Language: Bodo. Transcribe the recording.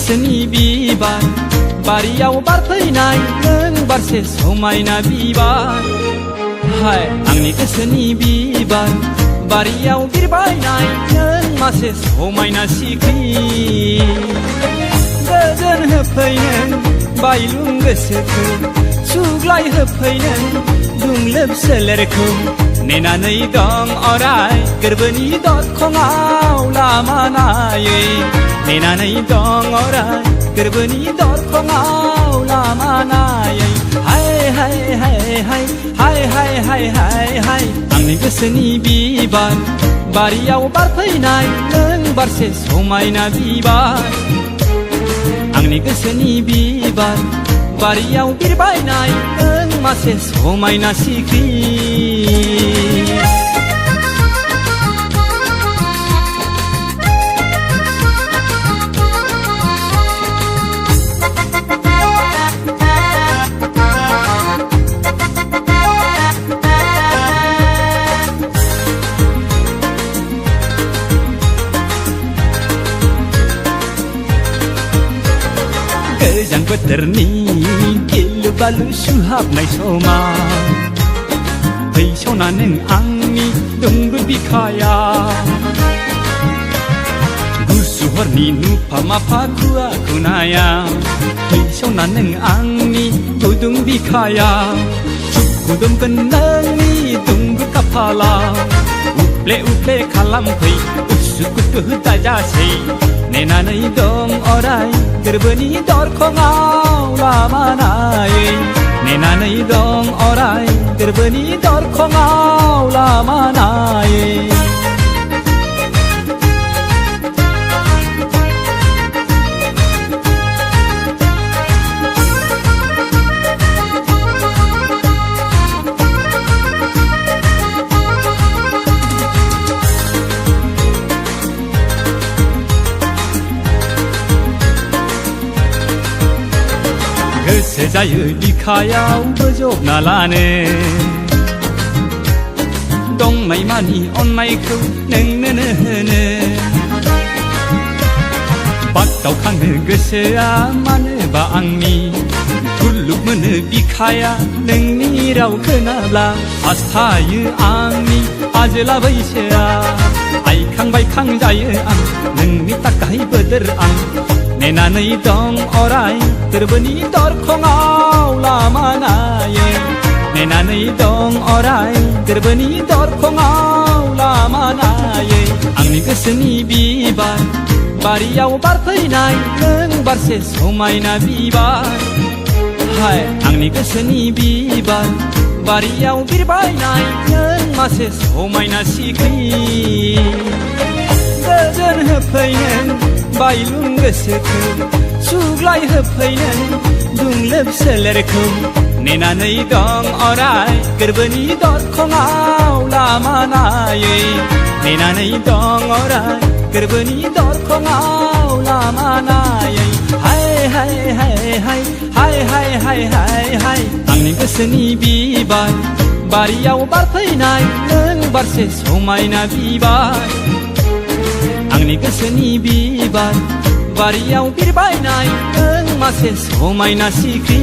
गोसोनि बिबार बारियाव बारफैनाय नों बारसे समायना बिबार हाय आंनि गोसोनि बिबार बारियाव बिरबायनाय नों मासे समायना सिख्रि गोजोन होफैनो बायलुं गोसोखौ सुग्लाय होफैनो दुंलोब सोलेरखौ नेनानै दं अराय गोरबोनि दरखङाव लामा नायै नेनानै दं अराय गोरबोनि दरखङाव लामा नायै हाय हाय हाय हाय हाय हाय हाय हाय हाय आंनि गोसोनि बिबार बारियाव बारफैनाय नों बारसे समायना बिबार आंनि गोसोनि बिबार बारियाव बिरबायनाय नों मासे समायना सिख्रि गोजां बोथोरनि गिलु बालु सुहाबनाय समाव फैसना नों आंनि दुंब्रुद बिखायाव गुसु हरनि नुफा माफा खुवा खुनायाव फैसना नों आंनि गुदुं बिखायाव सुखुदुमगोन नोंनि दुंब्रुद खाफालाव उफ्ले उफ्ले खालामफै उसुखुथु दाजासै नेनानै दं अराय गोरबोनि दरखङाव लामा नायै नेनानै दं अराय गोरबोनि दरखङाव लामा नायै गोसो जायो बिखायाव बोजबना लानो दंनाय मानि अननायखौ नोंनो होनो बागदावखाङो गोसोआ मानोबा आंनि गुलुब मोनो बिखाया नोंनि राव खोनाब्ला आस्थायो आंनि आजोला बैसोआ आइखां बायखां जायो आं नोंनि थाखाय बोदोर आं नेनानै दं अराय गोरबोनि दरखङाव लामा नायै नेनानै दं अराय गोरबोनि दरखङाव लामा नायै आंनि गोसोनि बिबार बारियाव बारफैनाय नों बारसे समायना बिबार हाय आंनि गोसोनि बिबार बारियाव बिरबायनाय नों मासे समायना सिख्रि गोजोन होफैनो बायलुं गोसोखौ सुग्लाय होफैनो दुंलोब सोलेरखौ नेनानै दं अराय गोरबोनि दरखङाव लामा नायै नेनानै दं अराय गोरबोनि दरखङाव लामा नायै हाय हाय हाय हाय हाय हाय हाय हाय हाय आंनि गोसोनि बिबार बारियाव बारफैनाय नों बारसे समायना बिबार आंनि गोसोनि बिबार बारियाव बिरबायनाय नों मासे समायना सिख्रि